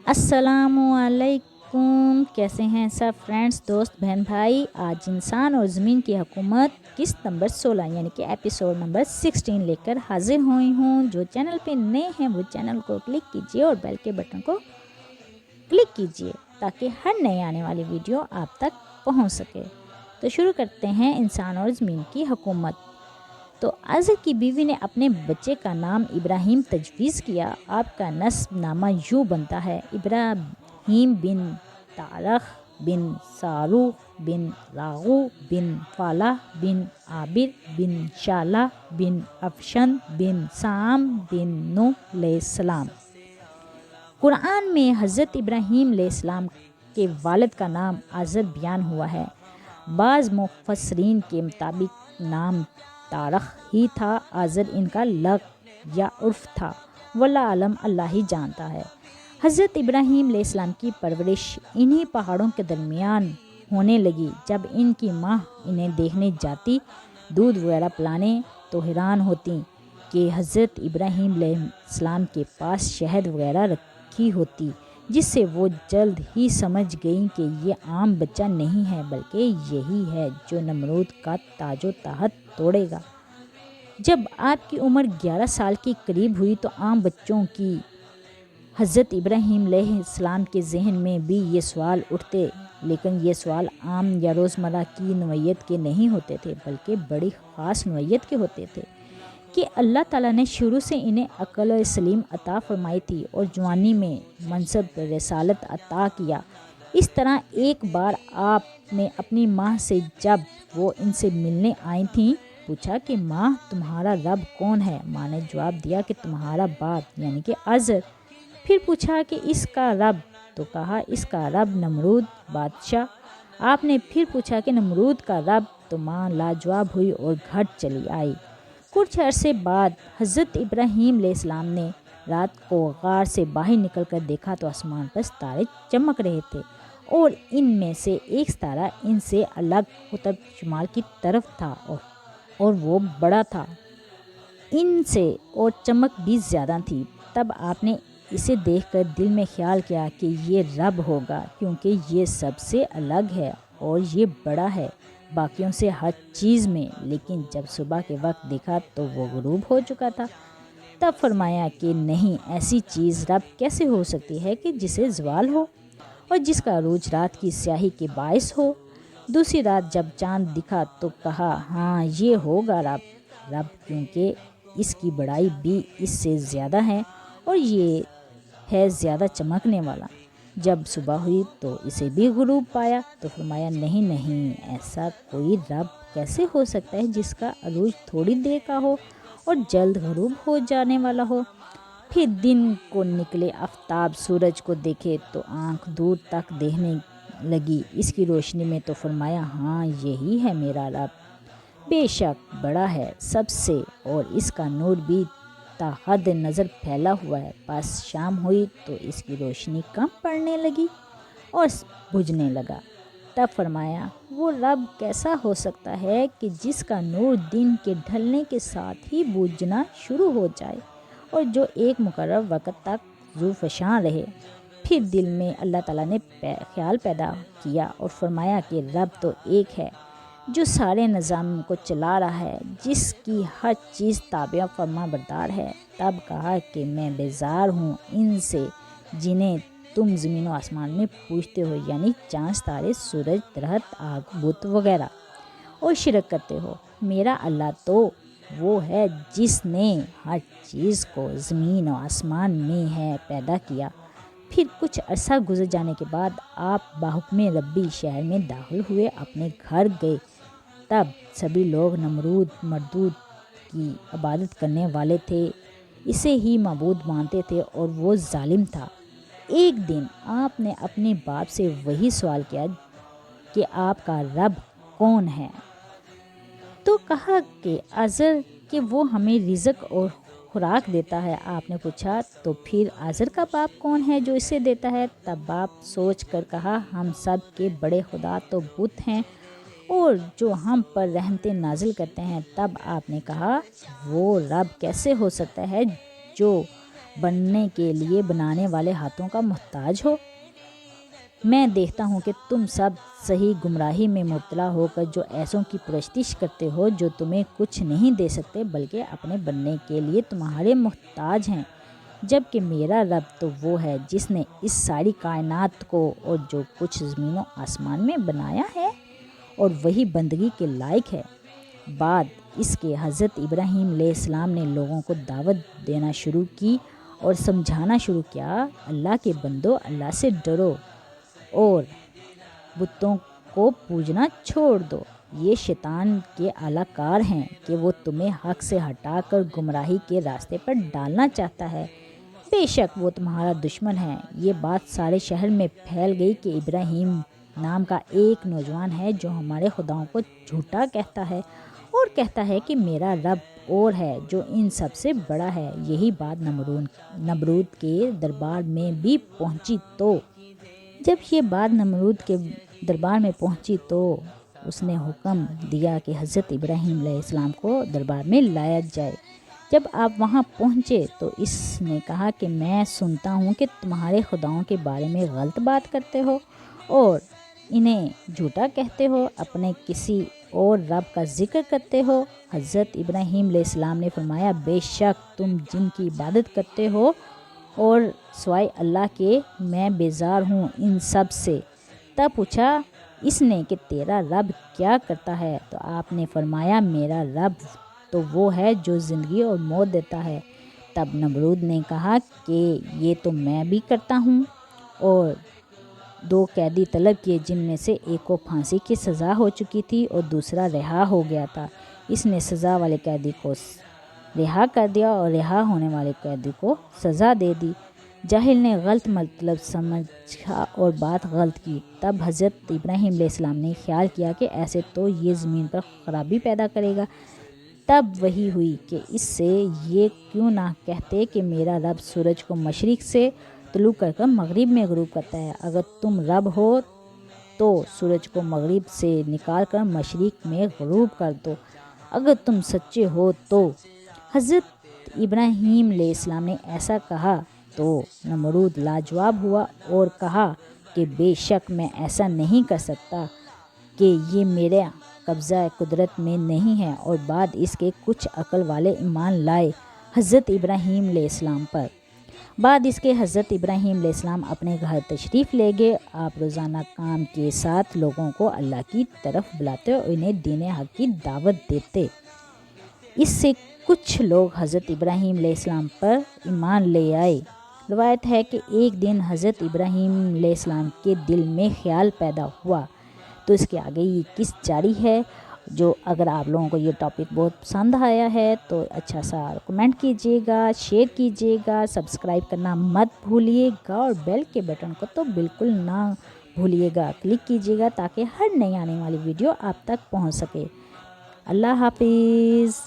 अस्सलामुअलैकुम। कैसे हैं सब फ्रेंड्स, दोस्त, बहन, भाई। आज इंसान और ज़मीन की हुकूमत किस्त नंबर 16 यानी कि एपिसोड नंबर 16 लेकर हाजिर हुई हूँ। जो चैनल पे नए हैं वो चैनल को क्लिक कीजिए और बेल के बटन को क्लिक कीजिए ताकि हर नई आने वाली वीडियो आप तक पहुँच सके। तो शुरू करते हैं इंसान और ज़मीन की हुकूमत। तो अज़र की बीवी ने अपने बच्चे का नाम इब्राहिम तजवीज़ किया। आपका नस्ब नामा यूँ बनता है: इब्राहिम बिन तारख बिन सारूख बिन रागू बिन फालाह बिन आबिर बिन शाला बिन अफशन बिन साम बिन नूह अलैहिस्सलाम। कुरान में हज़रत इब्राहीम अलैहिस्सलाम के वालिद का नाम अज़र बयान हुआ है। बाज़ मुफस्सिरीन के मुताबिक नाम तारख ही था। अज़र इनका लक़ या उर्फ़ था। वल्लाह आलम, अल्लाह ही जानता है। हज़रत इब्राहीम अलैहिस्सलाम की परवरिश इन्हीं पहाड़ों के दरमियान होने लगी। जब इनकी माँ इन्हें देखने जाती, दूध वगैरह पिलाने, तो हैरान होती कि हज़रत इब्राहीम अलैहिस्सलाम के पास शहद वगैरह रखी होती, जिससे वो जल्द ही समझ गई कि ये आम बच्चा नहीं है बल्कि यही है जो नमरूद का ताजो ताहत तोड़ेगा। जब आपकी उम्र 11 साल के करीब हुई तो आम बच्चों की हज़रत इब्राहीम अलैहिस्सलाम के जहन में भी ये सवाल उठते, लेकिन ये सवाल आम या रोज़मर्रा की नौइयत के नहीं होते थे बल्कि बड़ी ख़ास नौइयत के होते थे कि अल्लाह ताला ने शुरू से इन्हें अक़ल सलीम अता फरमाई थी और जवानी में मनसब रसालत अता किया। इस तरह एक बार आपने अपनी माँ से, जब वो इनसे मिलने आई थीं, पूछा कि माँ, तुम्हारा रब कौन है? माँ ने जवाब दिया कि तुम्हारा बाप यानी कि अज़र। फिर पूछा कि इसका रब? तो कहा इसका रब नमरूद बादशाह। आपने फिर पूछा कि नमरूद का रब? तो माँ लाजवाब हुई और घर चली आई। कुछ अरसे बाद हज़रत इब्राहीम अलैहिस्सलाम ने रात को गार से बाहर निकलकर देखा तो आसमान पर तारे चमक रहे थे और इनमें से एक तारा इनसे अलग कुतुब शुमाल की तरफ था और वो बड़ा था इनसे और चमक भी ज़्यादा थी। तब आपने इसे देखकर दिल में ख्याल किया कि ये रब होगा, क्योंकि ये सबसे अलग है और ये बड़ा है बाकियों से हर चीज़ में। लेकिन जब सुबह के वक्त देखा तो वो गुरूब हो चुका था। तब फरमाया कि नहीं, ऐसी चीज़ रब कैसे हो सकती है कि जिसे ज़वाल हो और जिसका अरूज रात की स्याही के बायस हो। दूसरी रात जब चाँद दिखा तो कहा, हाँ, ये होगा रब, क्योंकि इसकी बड़ाई भी इससे ज़्यादा है और ये है ज़्यादा चमकने वाला। जब सुबह हुई तो इसे भी गुरूब पाया तो फरमाया, नहीं नहीं, ऐसा कोई रब कैसे हो सकता है जिसका अरूज थोड़ी देर का हो और जल्द गुरूब हो जाने वाला हो। फिर दिन को निकले आफताब सूरज को देखे तो आँख दूर तक देखने लगी इसकी रोशनी में, तो फरमाया, हाँ, यही है मेरा रब, बेशक बड़ा है सबसे और इसका नूर भी ताहद नज़र फैला हुआ है। बस शाम हुई तो इसकी रोशनी कम पड़ने लगी और बुझने लगा। तब फरमाया, वो रब कैसा हो सकता है कि जिसका नूर दिन के ढलने के साथ ही बुझना शुरू हो जाए और जो एक मुकर्रर वक़्त तक ज़ूफ़शान रहे। फिर दिल में अल्लाह ताला ने ख्याल पैदा किया और फरमाया कि रब तो एक है जो सारे निज़ाम को चला रहा है, जिसकी हर चीज़ ताबिया फरमा बरदार है। तब कहा कि मैं बेजार हूँ इनसे जिन्हें तुम ज़मीन व आसमान में पूछते हो, यानी चाँद, तारे, सूरज, दरख्त, आग, बुत वगैरह, और शिरक करते हो। मेरा अल्लाह तो वो है जिसने हर चीज़ को ज़मीन और आसमान में है पैदा किया। फिर कुछ अरसा गुजर जाने के बाद आप बाहुक्मे रब्बी शहर में दाखिल हुए, अपने घर गए। तब सभी लोग नमरूद मरदूद की इबादत करने वाले थे, इसे ही माबूद मानते थे और वो जालिम था। एक दिन आपने अपने बाप से वही सवाल किया कि आपका रब कौन है? तो कहा कि अज़र, कि वो हमें रिज़्क और खुराक देता है। आपने पूछा, तो फिर अज़र का बाप कौन है जो इसे देता है? तब बाप सोच कर कहा, हम सब के बड़े खुदा तो बुत हैं और जो हम पर रहमतें नाजिल करते हैं। तब आपने कहा, वो रब कैसे हो सकता है जो بننے کے لیے بنانے والے ہاتھوں کا محتاج ہو؟ میں دیکھتا ہوں کہ تم سب صحیح گمراہی میں مبتلا ہو کر جو ایسوں کی پرستش کرتے ہو جو تمہیں کچھ نہیں دے سکتے بلکہ اپنے بننے کے لیے تمہارے محتاج ہیں، جبکہ میرا رب تو وہ ہے جس نے اس ساری کائنات کو اور جو کچھ زمین و آسمان میں بنایا ہے، اور وہی بندگی کے لائق ہے۔ بعد اس کے حضرت ابراہیم علیہ السلام نے لوگوں کو دعوت دینا شروع کی اور سمجھانا شروع کیا، اللہ کے بندو، اللہ سے ڈرو اور بتوں کو پوجنا چھوڑ دو، یہ شیطان کے اعلی کار ہیں کہ وہ تمہیں حق سے ہٹا کر گمراہی کے راستے پر ڈالنا چاہتا ہے، بے شک وہ تمہارا دشمن ہے۔ یہ بات سارے شہر میں پھیل گئی کہ ابراہیم نام کا ایک نوجوان ہے جو ہمارے خداؤں کو جھوٹا کہتا ہے اور کہتا ہے کہ میرا رب اور ہے جو ان سب سے بڑا ہے۔ یہی بات نمرود کے دربار میں بھی پہنچی تو جب یہ بات نمرود کے دربار میں پہنچی تو اس نے حکم دیا کہ حضرت ابراہیم علیہ السلام کو دربار میں لایا جائے۔ جب آپ وہاں پہنچے تو اس نے کہا کہ میں سنتا ہوں کہ تمہارے خداؤں کے بارے میں غلط بات کرتے ہو اور انہیں جھوٹا کہتے ہو، اپنے کسی اور رب کا ذکر کرتے ہو۔ حضرت ابراہیم علیہ السلام نے فرمایا، بے شک تم جن کی عبادت کرتے ہو اور سوائے اللہ کے میں بیزار ہوں ان سب سے۔ تب پوچھا اس نے کہ تیرا رب کیا کرتا ہے؟ تو آپ نے فرمایا، میرا رب تو وہ ہے جو زندگی اور موت دیتا ہے۔ تب نمرود نے کہا کہ یہ تو میں بھی کرتا ہوں، اور 2 قیدی طلب کیے جن میں سے ایک کو پھانسی کی سزا ہو چکی تھی اور دوسرا رہا ہو گیا تھا۔ اس نے سزا والے قیدی کو رہا کر دیا اور رہا ہونے والے قیدی کو سزا دے دی۔ جاہل نے غلط مطلب سمجھا اور بات غلط کی۔ تب حضرت ابراہیم علیہ السلام نے خیال کیا کہ ایسے تو یہ زمین پر خرابی پیدا کرے گا۔ تب وہی ہوئی کہ اس سے یہ کیوں نہ کہتے کہ میرا رب سورج کو مشرق سے طلوع کر کر مغرب میں غروب کرتا ہے۔ اگر تم رب ہو تو سورج کو مغرب سے نکال کر مشرق میں غروب کر دو، اگر تم سچے ہو تو۔ حضرت ابراہیم علیہ السلام نے ایسا کہا تو نمرود لاجواب ہوا اور کہا کہ بے شک میں ایسا نہیں کر سکتا کہ یہ میرے قبضہ قدرت میں نہیں ہے۔ اور بعد اس کے کچھ عقل والے ایمان لائے حضرت ابراہیم علیہ السلام پر۔ بعد اس کے حضرت ابراہیم علیہ السلام اپنے گھر تشریف لے گئے۔ آپ روزانہ کام کے ساتھ لوگوں کو اللہ کی طرف بلاتے اور انہیں دین حق کی دعوت دیتے۔ اس سے کچھ لوگ حضرت ابراہیم علیہ السلام پر ایمان لے آئے۔ روایت ہے کہ ایک دن حضرت ابراہیم علیہ السلام کے دل میں خیال پیدا ہوا۔ تو اس کے آگے یہ قصہ جاری ہے، جو اگر آپ لوگوں کو یہ ٹاپک بہت پسند آیا ہے تو اچھا سا کمنٹ کیجیے گا، شیئر کیجیے گا، سبسکرائب کرنا مت بھولیے گا اور بیل کے بٹن کو تو بالکل نہ بھولیے گا، کلک کیجیے گا تاکہ ہر نئی آنے والی ویڈیو آپ تک پہنچ سکے۔ اللہ حافظ۔